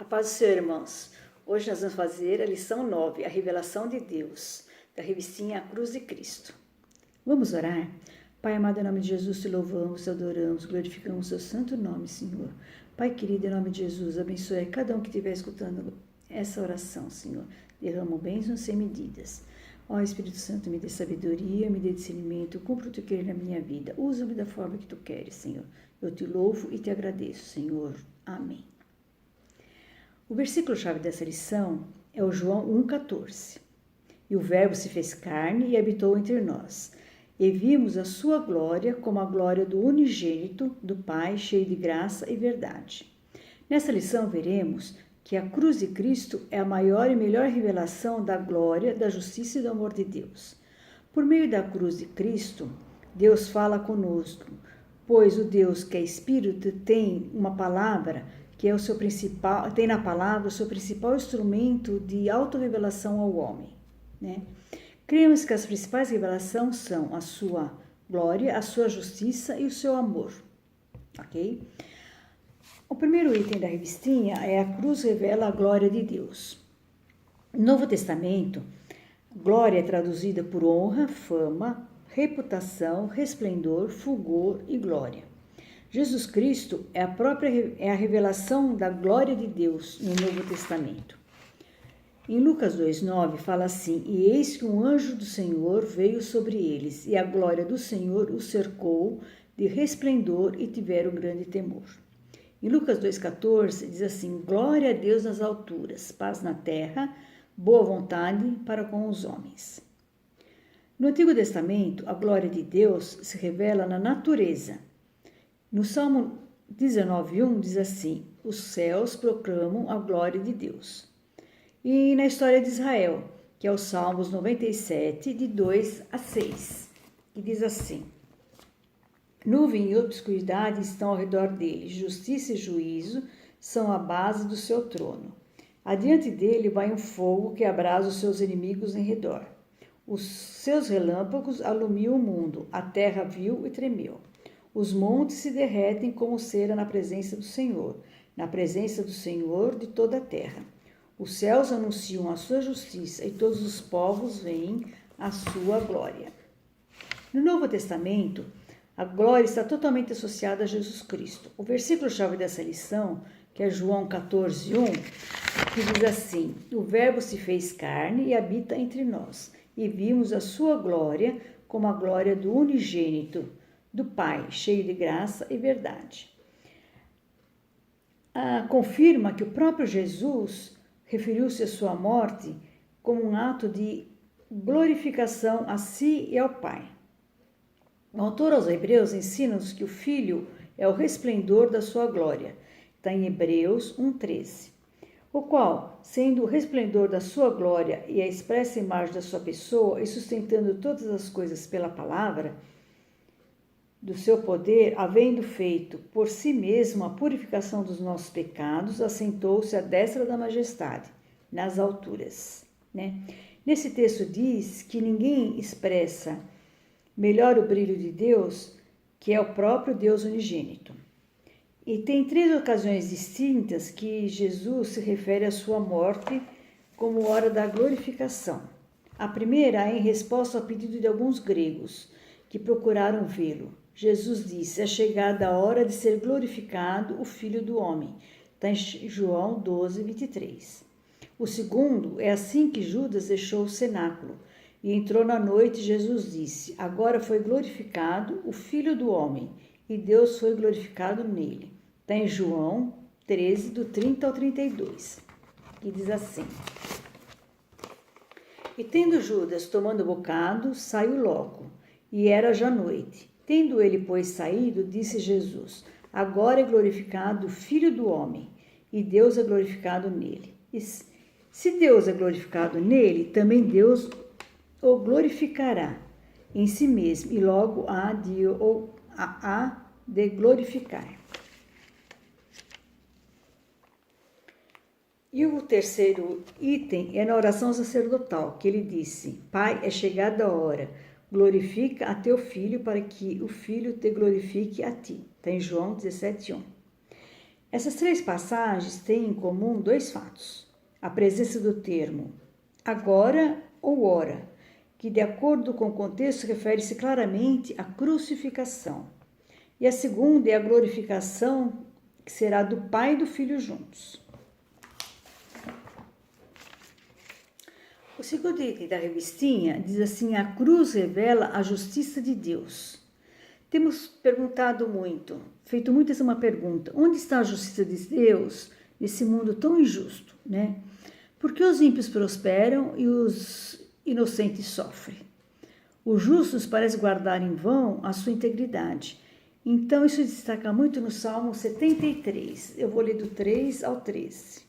A paz do Senhor, irmãos. Hoje nós vamos fazer a lição 9, a revelação de Deus, da revistinha A Cruz de Cristo. Vamos orar? Pai amado, em nome de Jesus, te louvamos, te adoramos, glorificamos o seu santo nome, Senhor. Pai querido, em nome de Jesus, abençoe cada um que estiver escutando essa oração, Senhor. Derrama bênçãos sem medidas. Ó Espírito Santo, me dê sabedoria, me dê discernimento, cumpra o que tu queres na minha vida. Usa-me da forma que tu queres, Senhor. Eu te louvo e te agradeço, Senhor. Amém. O versículo-chave dessa lição é o João 1,14. E o Verbo se fez carne e habitou entre nós. E vimos a sua glória como a glória do unigênito do Pai, cheio de graça e verdade. Nessa lição veremos que a cruz de Cristo é a maior e melhor revelação da glória, da justiça e do amor de Deus. Por meio da cruz de Cristo, Deus fala conosco, pois o Deus que é Espírito tem uma palavra que é o seu principal, tem na palavra o seu principal instrumento de autorrevelação ao homem, né? Cremos que as principais revelações são a sua glória, a sua justiça e o seu amor, ok? O primeiro item da revistinha é a cruz revela a glória de Deus. No Novo Testamento, glória é traduzida por honra, fama, reputação, resplendor, fulgor e glória. Jesus Cristo é a revelação da glória de Deus no Novo Testamento. Em Lucas 2,9 fala assim: E eis que um anjo do Senhor veio sobre eles, e a glória do Senhor os cercou de resplendor e tiveram grande temor. Em Lucas 2,14 diz assim: Glória a Deus nas alturas, paz na terra, boa vontade para com os homens. No Antigo Testamento, a glória de Deus se revela na natureza. No Salmo 19,1 diz assim: Os céus proclamam a glória de Deus. E na história de Israel, que é o Salmos 97, de 2 a 6, que diz assim: Nuvem e obscuridade estão ao redor dele, justiça e juízo são a base do seu trono. Adiante dele vai um fogo que abrasa os seus inimigos em redor. Os seus relâmpagos alumiam o mundo, a terra viu e tremeu. Os montes se derretem como cera na presença do Senhor de toda a terra. Os céus anunciam a sua justiça e todos os povos veem a sua glória. No Novo Testamento, a glória está totalmente associada a Jesus Cristo. O versículo-chave dessa lição, que é João 14,1, que diz assim: O Verbo se fez carne e habita entre nós, e vimos a sua glória como a glória do unigênito do Pai, cheio de graça e verdade. Confirma que o próprio Jesus referiu-se à sua morte como um ato de glorificação a si e ao Pai. O autor aos Hebreus ensina-nos que o Filho é o resplendor da sua glória. Está em Hebreus 1,13. O qual, sendo o resplendor da sua glória e a expressa imagem da sua pessoa e sustentando todas as coisas pela palavra do seu poder, havendo feito por si mesmo a purificação dos nossos pecados, assentou-se à destra da majestade, nas alturas, né? Nesse texto diz que ninguém expressa melhor o brilho de Deus, que é o próprio Deus unigênito. E tem 3 ocasiões distintas que Jesus se refere à sua morte como hora da glorificação. A primeira é em resposta ao pedido de alguns gregos que procuraram vê-lo. Jesus disse: É chegada a hora de ser glorificado o Filho do Homem. Está em João 12, 23. O segundo é assim que Judas deixou o cenáculo e entrou na noite. Jesus disse: Agora foi glorificado o Filho do Homem e Deus foi glorificado nele. Está em João 13, do 30 ao 32, que diz assim: E tendo Judas tomando o bocado, saiu logo, e era já noite. Tendo ele, pois, saído, disse Jesus: Agora é glorificado o Filho do Homem, e Deus é glorificado nele. E se Deus é glorificado nele, também Deus o glorificará em si mesmo, e logo há de glorificar. E o terceiro item é na oração sacerdotal, que ele disse: Pai, é chegada a hora, glorifica a teu filho para que o filho te glorifique a ti. Está em João 17,1. Essas três passagens têm em comum dois fatos: a presença do termo agora ou ora, que de acordo com o contexto refere-se claramente à crucificação. E a segunda é a glorificação, que será do Pai e do Filho juntos. O segundo item da revistinha diz assim: a cruz revela a justiça de Deus. Temos perguntado muito, feito muito essa uma pergunta: onde está a justiça de Deus nesse mundo tão injusto, né? Por que os ímpios prosperam e os inocentes sofrem? Os justos parecem guardar em vão a sua integridade. Então, isso destaca muito no Salmo 73. Eu vou ler do 3 ao 13.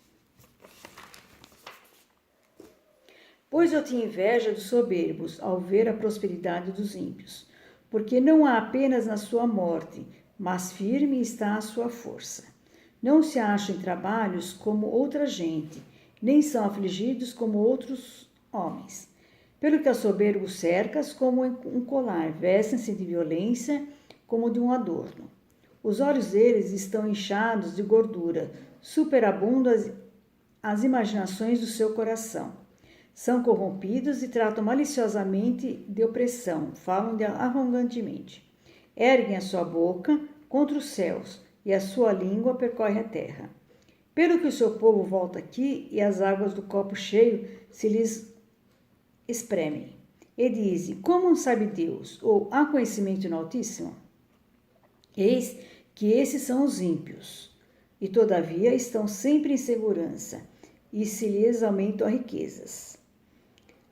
Pois eu tinha inveja dos soberbos ao ver a prosperidade dos ímpios, porque não há apenas na sua morte, mas firme está a sua força. Não se acham em trabalhos como outra gente, nem são afligidos como outros homens. Pelo que a soberbo cercas como um colar, vestem-se de violência como de um adorno. Os olhos deles estão inchados de gordura, superabundam as imaginações do seu coração. São corrompidos e tratam maliciosamente de opressão, falam arrogantemente. Erguem a sua boca contra os céus e a sua língua percorre a terra. Pelo que o seu povo volta aqui e as águas do copo cheio se lhes espremem. E dizem: como sabe Deus? Ou há conhecimento no Altíssimo? Eis que esses são os ímpios, e todavia estão sempre em segurança, e se lhes aumentam as riquezas.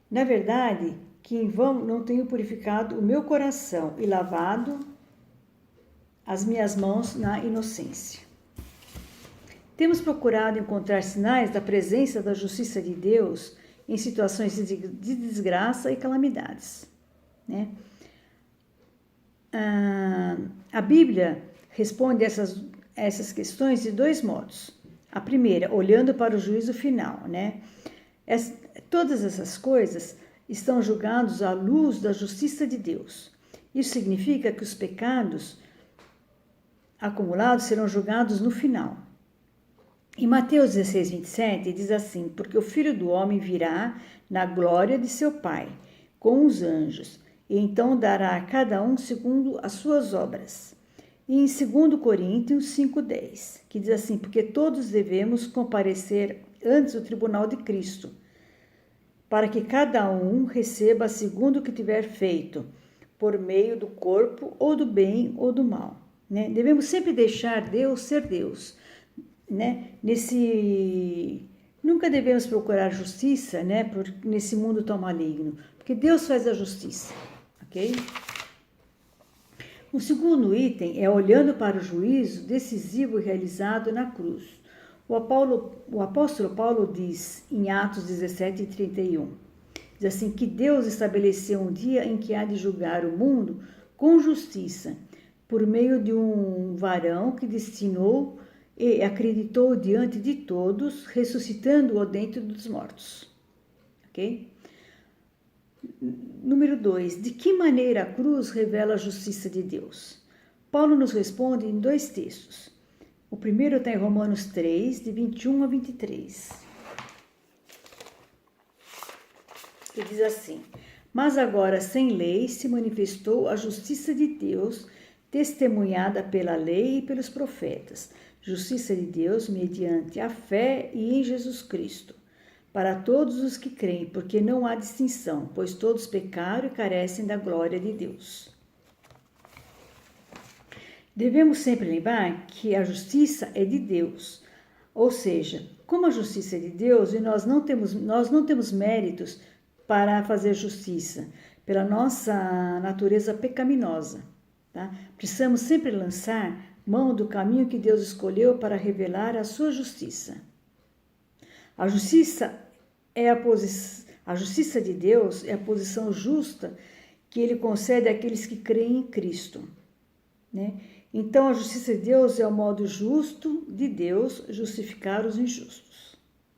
Na verdade, que em vão não tenho purificado o meu coração e lavado as minhas mãos na inocência. Temos procurado encontrar sinais da presença da justiça de Deus em situações de desgraça e calamidades, né? A Bíblia responde essas questões de dois modos. A primeira, olhando para o juízo final, né? Todas essas coisas estão julgadas à luz da justiça de Deus. Isso significa que os pecados acumulados serão julgados no final. Em Mateus 16, 27, diz assim: porque o Filho do Homem virá na glória de seu Pai, com os anjos, e então dará a cada um segundo as suas obras. E em 2 Coríntios 5,10, que diz assim: porque todos devemos comparecer antes do tribunal de Cristo, para que cada um receba segundo o que tiver feito, por meio do corpo, ou do bem ou do mal. Né? Devemos sempre deixar Deus ser Deus. Né? Nunca devemos procurar justiça, né? Nesse mundo tão maligno, porque Deus faz a justiça, ok? O segundo item é olhando para o juízo decisivo realizado na cruz. O apóstolo Paulo diz em Atos 17, 31, diz assim: que Deus estabeleceu um dia em que há de julgar o mundo com justiça, por meio de um varão que destinou e acreditou diante de todos, ressuscitando-o dentre dos mortos. Ok? Número 2. De que maneira a cruz revela a justiça de Deus? Paulo nos responde em dois textos. O primeiro está em Romanos 3, de 21 a 23. Que diz assim: mas agora sem lei se manifestou a justiça de Deus, testemunhada pela lei e pelos profetas, justiça de Deus mediante a fé e em Jesus Cristo, para todos os que creem, porque não há distinção, pois todos pecaram e carecem da glória de Deus. Devemos sempre lembrar que a justiça é de Deus, ou seja, como a justiça é de Deus e nós não temos méritos para fazer justiça, pela nossa natureza pecaminosa, tá? Precisamos sempre lançar mão do caminho que Deus escolheu para revelar a sua justiça. A justiça de Deus é a posição justa que Ele concede àqueles que creem em Cristo, né? Então, a justiça de Deus é o modo justo de Deus justificar os injustos,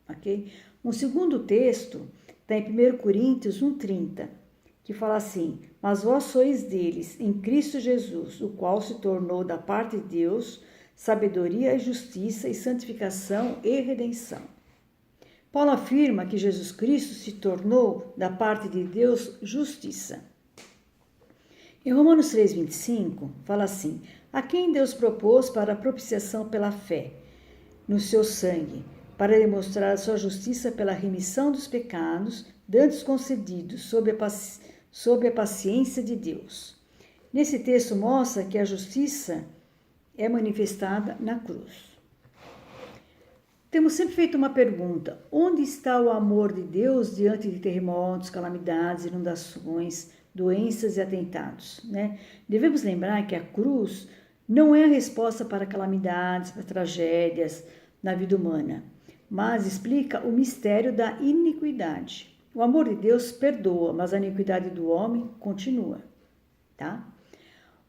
ok? Um segundo texto está em 1 Coríntios 1,30, que fala assim: mas vós sois deles, em Cristo Jesus, o qual se tornou da parte de Deus sabedoria e justiça e santificação e redenção. Paulo afirma que Jesus Cristo se tornou, da parte de Deus, justiça. Em Romanos 3,25, fala assim: a quem Deus propôs para a propiciação pela fé, no seu sangue, para demonstrar a sua justiça pela remissão dos pecados, dantes concedidos sob a paciência de Deus. Nesse texto mostra que a justiça é manifestada na cruz. Temos sempre feito uma pergunta: onde está o amor de Deus diante de terremotos, calamidades, inundações, doenças e atentados? Devemos lembrar que a cruz não é a resposta para calamidades, para tragédias na vida humana, mas explica o mistério da iniquidade. O amor de Deus perdoa, mas a iniquidade do homem continua. Tá?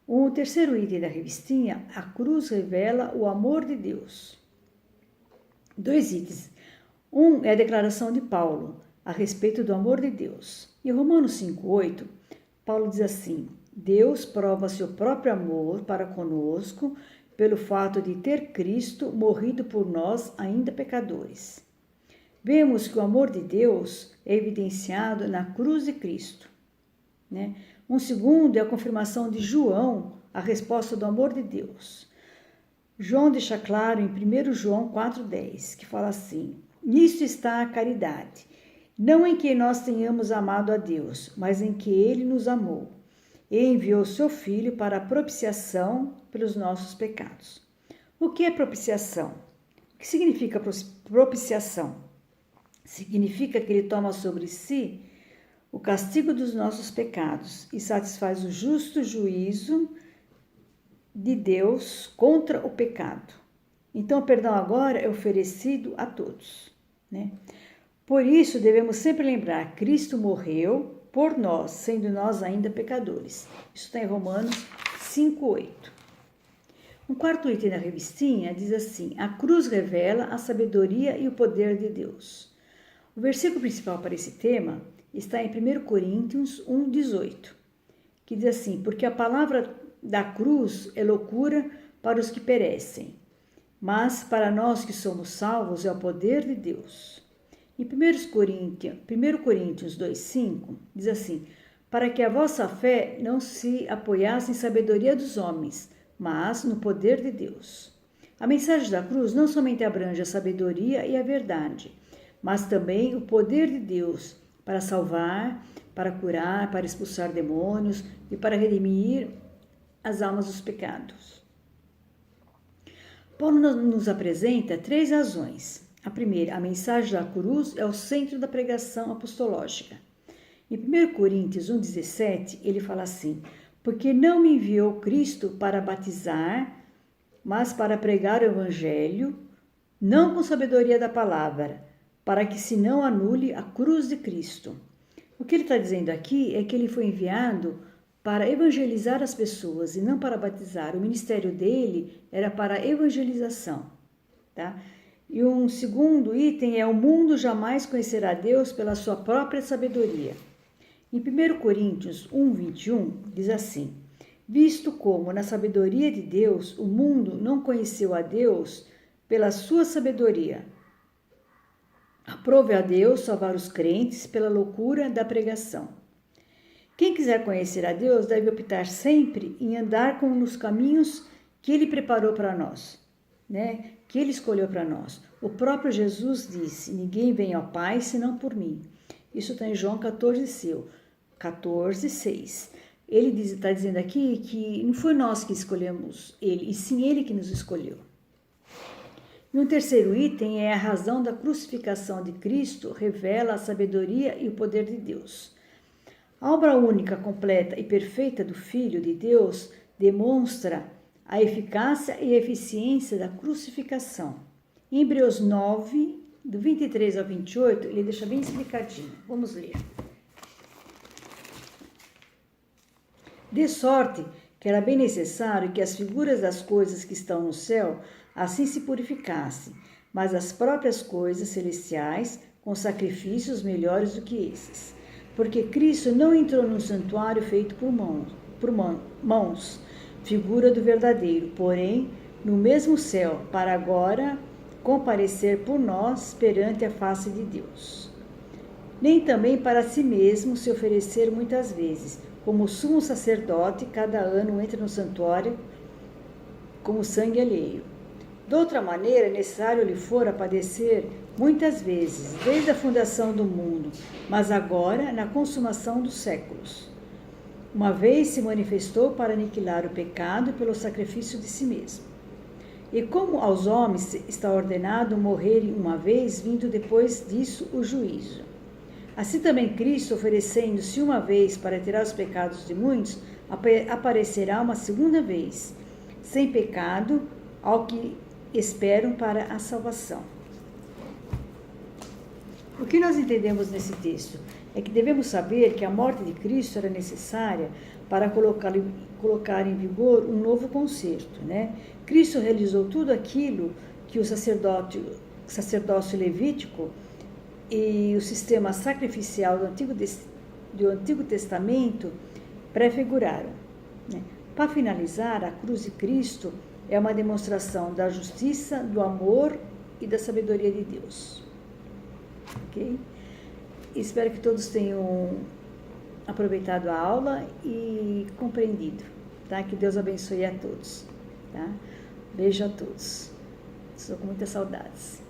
O terceiro item da revistinha, a cruz revela o amor de Deus. 2 itens. Um é a declaração de Paulo a respeito do amor de Deus. Em Romanos 5,8, Paulo diz assim: Deus prova seu próprio amor para conosco pelo fato de ter Cristo morrido por nós ainda pecadores. Vemos que o amor de Deus é evidenciado na cruz de Cristo. Um segundo é a confirmação de João, a resposta do amor de Deus. João deixa claro em 1 João 4,10, que fala assim: nisto está a caridade, não em que nós tenhamos amado a Deus, mas em que Ele nos amou e enviou seu Filho para a propiciação pelos nossos pecados. O que é propiciação? O que significa propiciação? Significa que Ele toma sobre si o castigo dos nossos pecados e satisfaz o justo juízo de Deus contra o pecado. Então, o perdão agora é oferecido a todos. Por isso, devemos sempre lembrar: Cristo morreu por nós, sendo nós ainda pecadores. Isso está em Romanos 5,8. Um quarto item da revistinha diz assim: a cruz revela a sabedoria e o poder de Deus. O versículo principal para esse tema está em 1 Coríntios 1,18, que diz assim: porque a palavra da cruz é loucura para os que perecem, mas para nós que somos salvos é o poder de Deus. Em 1 Coríntios 2,5 diz assim: para que a vossa fé não se apoiasse em sabedoria dos homens, mas no poder de Deus. A mensagem da cruz não somente abrange a sabedoria e a verdade, mas também o poder de Deus para salvar, para curar, para expulsar demônios e para redimir as almas dos pecados. Paulo nos apresenta 3 razões. A primeira, a mensagem da cruz é o centro da pregação apostológica. Em 1 Coríntios 1,17, ele fala assim: porque não me enviou Cristo para batizar, mas para pregar o evangelho, não com sabedoria da palavra, para que se não anule a cruz de Cristo. O que ele está dizendo aqui é que ele foi enviado para evangelizar as pessoas e não para batizar. O ministério dele era para a evangelização. Tá? E um segundo item é: o mundo jamais conhecerá Deus pela sua própria sabedoria. Em 1 Coríntios 1,21 diz assim: visto como na sabedoria de Deus o mundo não conheceu a Deus pela sua sabedoria, aprove a Deus salvar os crentes pela loucura da pregação. Quem quiser conhecer a Deus deve optar sempre em andar nos caminhos que Ele preparou para nós, que Ele escolheu para nós. O próprio Jesus disse: ninguém vem ao Pai senão por mim. Isso está em João 14,6. Ele está dizendo aqui que não foi nós que escolhemos Ele, e sim Ele que nos escolheu. E um terceiro item é: a razão da crucificação de Cristo revela a sabedoria e o poder de Deus. A obra única, completa e perfeita do Filho de Deus demonstra a eficácia e eficiência da crucificação. Em Hebreus 9, do 23 ao 28, ele deixa bem explicadinho. Vamos ler. De sorte que era bem necessário que as figuras das coisas que estão no céu assim se purificassem, mas as próprias coisas celestiais com sacrifícios melhores do que esses. Porque Cristo não entrou num santuário feito por mãos, figura do verdadeiro, porém no mesmo céu, para agora comparecer por nós perante a face de Deus. Nem também para si mesmo se oferecer muitas vezes, como sumo sacerdote, cada ano entra no santuário como sangue alheio. De outra maneira, necessário lhe fora padecer muitas vezes, desde a fundação do mundo, mas agora na consumação dos séculos. Uma vez se manifestou para aniquilar o pecado pelo sacrifício de si mesmo. E como aos homens está ordenado morrerem uma vez, vindo depois disso o juízo. Assim também Cristo, oferecendo-se uma vez para tirar os pecados de muitos, aparecerá uma segunda vez, sem pecado, ao que esperam para a salvação. O que nós entendemos nesse texto é que devemos saber que a morte de Cristo era necessária para colocar em vigor um novo concerto, né? Cristo realizou tudo aquilo que o sacerdócio levítico e o sistema sacrificial do Antigo Testamento prefiguraram, né? Para finalizar, a cruz de Cristo é uma demonstração da justiça, do amor e da sabedoria de Deus. Ok? Espero que todos tenham aproveitado a aula e compreendido, tá? Que Deus abençoe a todos, tá? Beijo a todos. Estou com muitas saudades.